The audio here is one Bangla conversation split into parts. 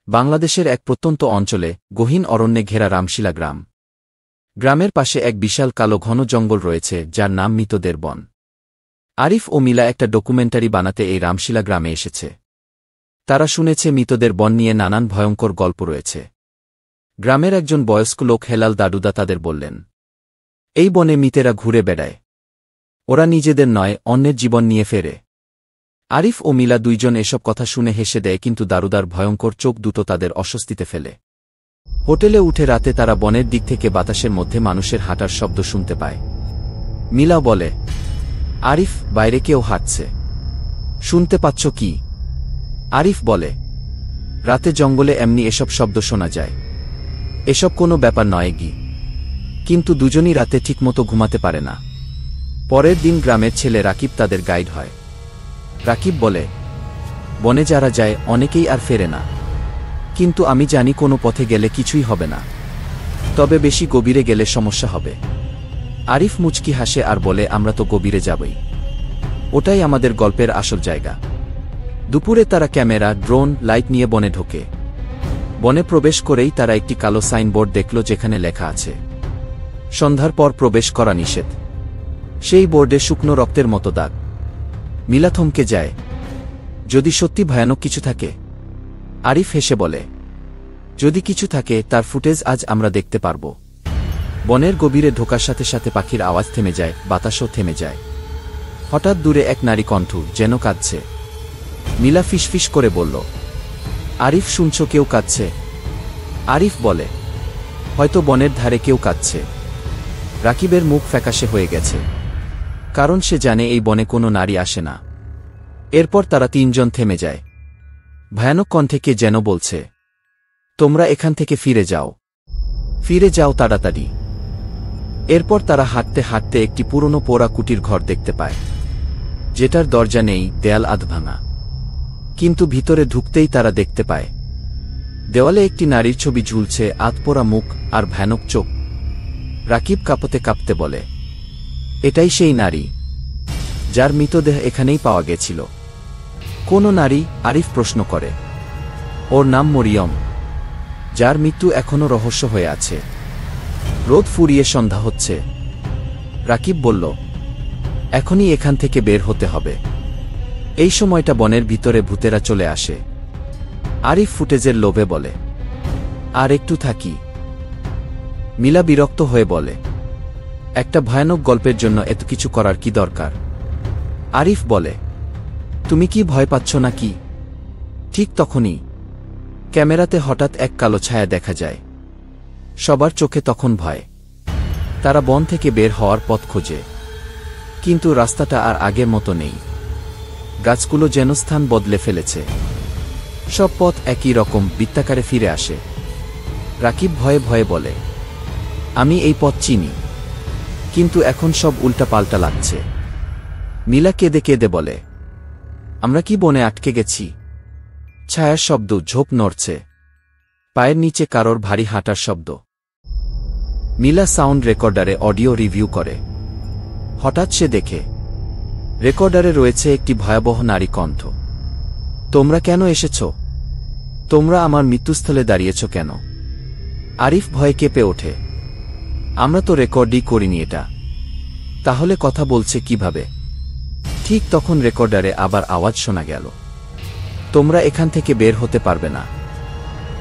বাংলাদেশের এক প্রত্যন্ত অঞ্চলে গহীন অরণ্যে ঘেরা রামশিলা গ্রাম। গ্রামের পাশে এক বিশাল কালো ঘন জঙ্গল রয়েছে যার নাম মৃতদের বন। আরিফ ও মিলা একটা ডকুমেন্টারি বানাতে এই রামশিলা গ্রামে এসেছে। তারা শুনেছে মৃতদের বন নিয়ে নানান ভয়ঙ্কর গল্প রয়েছে। গ্রামের একজন বয়স্ক লোক হেলাল দাদুদা তাদের বললেন, এই বনে মৃতেরা ঘুরে বেড়ায়। ওরা নিজেদের নয়, অন্যের জীবন নিয়ে ফেরে। আরিফ ও মিলা দুইজন এসব কথা শুনে হেসে দেয়, কিন্তু দারুদার ভয়ঙ্কর চোখ দুটো তাদের অস্বস্তিতে ফেলে। হোটেলে উঠে রাতে তারা বনের দিক থেকে বাতাসের মধ্যে মানুষের হাঁটার শব্দ শুনতে পায়। মিলা বলে, আরিফ, বাইরে কেউ হাঁটছে। শুনতে পাচ্ছ কি? আরিফ বলে, রাতে জঙ্গলে এমনি এসব শব্দ শোনা যায়। এসব কোনো ব্যাপার নয় গি। কিন্তু দুজনই রাতে ঠিকমতো ঘুমাতে পারে না। পরের দিন গ্রামের ছেলে রাকিব তাদের গাইড হয়। রাকিব বলে, বনে যারা যায় অনেকেই আর ফেরে না, কিন্তু আমি জানি কোনো পথে গেলে কিছুই হবে না, তবে বেশি গভীরে গেলে সমস্যা হবে। আরিফ মুচকি হাসে আর বলে, আমরা তো গভীরে যাবই, ওটাই আমাদের গল্পের আসল জায়গা। দুপুরে তারা ক্যামেরা, ড্রোন, লাইট নিয়ে বনে ঢোকে। বনে প্রবেশ করেই তারা একটি কালো সাইনবোর্ড দেখল যেখানে লেখা আছে, সন্ধ্যার পর প্রবেশ করা নিষেধ। সেই বোর্ডে শুকনো রক্তের মতো দাগ। মিলা থমকে যায়। যদি সত্যি ভয়ানক কিছু থাকে? আরিফ হেসে বলে, যদি কিছু থাকে তার ফুটেজ আজ আমরা দেখতে পারব। বনের গভীরে ঢোকার সাথে সাথে পাখির আওয়াজ থেমে যায়, বাতাসও থেমে যায়। হঠাৎ দূরে এক নারী কণ্ঠ যেন কাঁদছে। মিলা ফিসফিস করে বলল, আরিফ, শুনছ কেউ কাঁদছে? আরিফ বলে, হয়তো বনের ধারে কেউ কাঁদছে। রাকিবের মুখ ফ্যাকাশে হয়ে গেছে, কারণ সে জানে এই বনে কোনো নারী আসে না। এরপর তারা তিনজন থেমে যায়। ভয়ানক কণ্ঠে কে যেন বলছে, তোমরা এখান থেকে ফিরে যাও, ফিরে যাও তাড়াতাড়ি। এরপর তারা হাঁটতে হাঁটতে একটি পুরনো পোড়া কুটির ঘর দেখতে পায়, যেটার দরজা নেই, দেয়াল আধভাঙা। কিন্তু ভিতরে ঢুকতেই তারা দেখতে পায় দেওয়ালে একটি নারীর ছবি ঝুলছে, আধপোড়া মুখ আর ভয়ানক চোখ। রাকিব কাঁপতে কাঁপতে বলে, এটাই সেই নারী যার মৃতদেহ এখানেই পাওয়া গেছিল। কোন নারী? আরিফ প্রশ্ন করে। ওর নাম মরিয়ম, যার মৃত্যু এখনও রহস্য হয়ে আছে। রোদ ফুরিয়ে সন্ধ্যা হচ্ছে। রাকিব বলল, এখনই এখান থেকে বের হতে হবে। এই সময়টা বনের ভিতরে ভূতেরা চলে আসে। আরিফ ফুটেজের লোভে বলে, আর একটু থাকি। মিলা বিরক্ত হয়ে বলে, একটা ভয়ানক গল্পের জন্য এত কিছু করার কি দরকার? আরিফ বলে, তুমি কি ভয় পাচ্ছ নাকি? ঠিক তখনই ক্যামেরাতে হঠাৎ এক কালো ছায়া দেখা যায়। সবার চোখে তখন ভয়। তারা বন থেকে বের হওয়ার পথ খোঁজে, কিন্তু রাস্তাটা আর আগের মতো নেই। গাছগুলো যেন স্থান বদলে ফেলেছে। সব পথ একই রকম বৃত্তাকারে ফিরে আসে। রাকিব ভয়ে ভয়ে বলে, আমি এই পথ চিনি, কিন্তু এখন সব উল্টাপাল্টা লাগছে। মিলা কেঁদে কেঁদে বলে, আমরা কি বনে আটকে গেছি? ছায়ার শব্দ, ঝোপ নড়ছে, পায়ের নিচে কারোর ভারী হাঁটার শব্দ। মিলা সাউন্ড রেকর্ডারে অডিও রিভিউ করে। হঠাৎ সে দেখে রেকর্ডারে রয়েছে একটি ভয়াবহ নারী কণ্ঠ। তোমরা কেন এসেছ? তোমরা আমার মৃত্যুস্থলে দাঁড়িয়েছ কেন? আরিফ ভয়ে কেঁপে ওঠে, আমরা তো রেকর্ডই করিনি এটা। তাহলে কথা বলছে কিভাবে? ঠিক তখন রেকর্ডারে আবার আওয়াজ শোনা গেল, তোমরা এখান থেকে বের হতে পারবে না।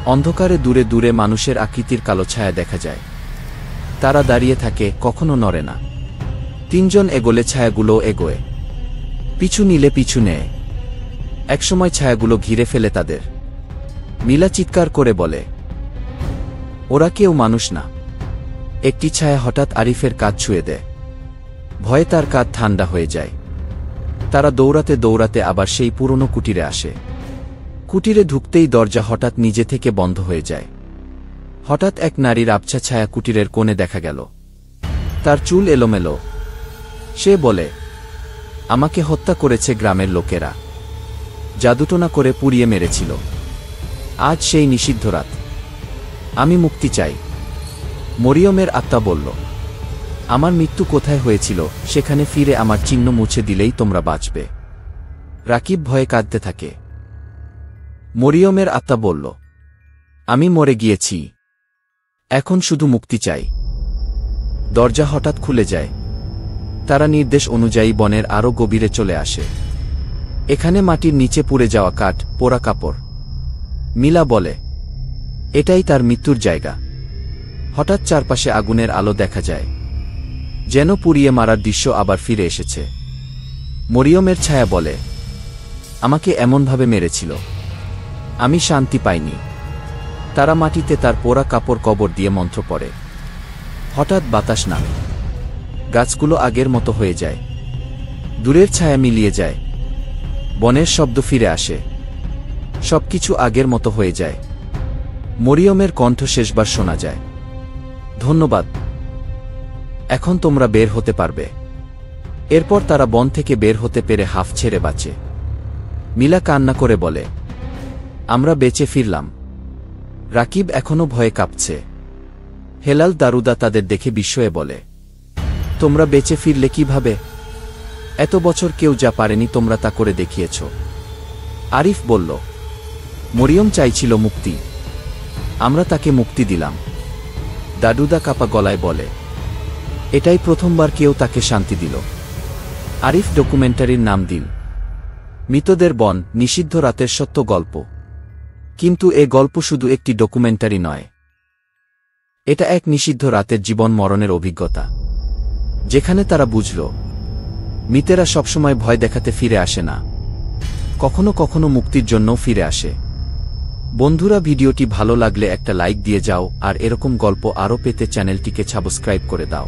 অন্ধকারে দূরে দূরে মানুষের আকৃতির কালো ছায়া দেখা যায়। তারা দাঁড়িয়ে থাকে, কখনো নড়ে না। তিনজন এগোলে ছায়াগুলো এগোয়, পিছু নিলে পিছু নেয়। একসময় ছায়াগুলো ঘিরে ফেলে তাদের। মিলা চিৎকার করে বলে, ওরা কেউ মানুষ না। একটি ছায়া হঠাৎ আরিফের কাঁধ ছুঁয়ে দেয়। ভয়ে তার কাঁধ ঠান্ডা হয়ে যায়। তারা দৌড়াতে দৌড়াতে আবার সেই পুরনো কুটিরে আসে। কুটিরে ঢুকতেই দরজা হঠাৎ নিজে থেকে বন্ধ হয়ে যায়। হঠাৎ এক নারীর আবছা ছায়া কুটিরের কোণে দেখা গেল। তার চুল এলোমেলো। সে বলে, আমাকে হত্যা করেছে গ্রামের লোকেরা, জাদুটোনা করে পুড়িয়ে মেরেছিল। আজ সেই নিষিদ্ধ রাত, আমি মুক্তি চাই। মরিয়মের আত্মা বলল, আমার মৃত্যু কোথায় হয়েছিল সেখানে ফিরে আমার চিহ্ন মুছে দিলেই তোমরা বাঁচবে। রাকিব ভয়ে কাঁদতে থাকে। মরিয়মের আত্মা বলল, আমি মরে গিয়েছি, এখন শুধু মুক্তি চাই। দরজা হঠাৎ খুলে যায়। তারা নির্দেশ অনুযায়ী বনের আরও গভীরে চলে আসে। এখানে মাটির নিচে পুড়ে যাওয়া কাঠ, পোড়া কাপড়। মিলা বলে, এটাই তার মৃত্যুর জায়গা। হঠাৎ চারপাশে আগুনের আলো দেখা যায়, যেন পুড়িয়ে মারার দৃশ্য আবার ফিরে এসেছে। মরিয়মের ছায়া বলে, আমাকে এমনভাবে মেরেছিল, আমি শান্তি পাইনি। তারা মাটিতে তার পোড়া কাপড় কবর দিয়ে মন্ত্র পড়ে। হঠাৎ বাতাস নামে, গাছগুলো আগের মতো হয়ে যায়, দূরের ছায়া মিলিয়ে যায়, বনের শব্দ ফিরে আসে, সবকিছু আগের মতো হয়ে যায়। মরিয়মের কণ্ঠ শেষবার শোনা যায়, ধন্যবাদ, এখন তোমরা বের হতে পারবে। এরপর তারা বন থেকে বের হতে পেরে হাঁফ ছেড়ে বাঁচে। মিলা কান্না করে বলে, আমরা বেঁচে ফিরলাম। রাকিব এখনও ভয়ে কাঁপছে। হেলাল দারুদা তাদের দেখে বিস্ময়ে বলে, তোমরা বেঁচে ফিরলে কিভাবে? এত বছর কেউ যা পারেনি তোমরা তা করে দেখিয়েছ। আরিফ বলল, মরিয়ম চাইছিল মুক্তি, আমরা তাকে মুক্তি দিলাম। দাদুদা কাপা গলায় বলে, এটাই প্রথমবার কেউ তাকে শান্তি দিল। আরিফ ডকুমেন্টারির নাম দিল মৃতদের বন, নিষিদ্ধ রাতের সত্য গল্প। কিন্তু এ গল্প শুধু একটি ডকুমেন্টারি নয়, এটা এক নিষিদ্ধ রাতের জীবন মরণের অভিজ্ঞতা, যেখানে তারা বুঝল মৃতেরা সবসময় ভয় দেখাতে ফিরে আসে না, কখনো কখনো মুক্তির জন্যও ফিরে আসে। বন্ধুরা, ভিডিওটি ভালো লাগলে একটা লাইক দিয়ে যাও, আর এরকম গল্প আরও পেতে চ্যানেলটিকে সাবস্ক্রাইব করে দাও।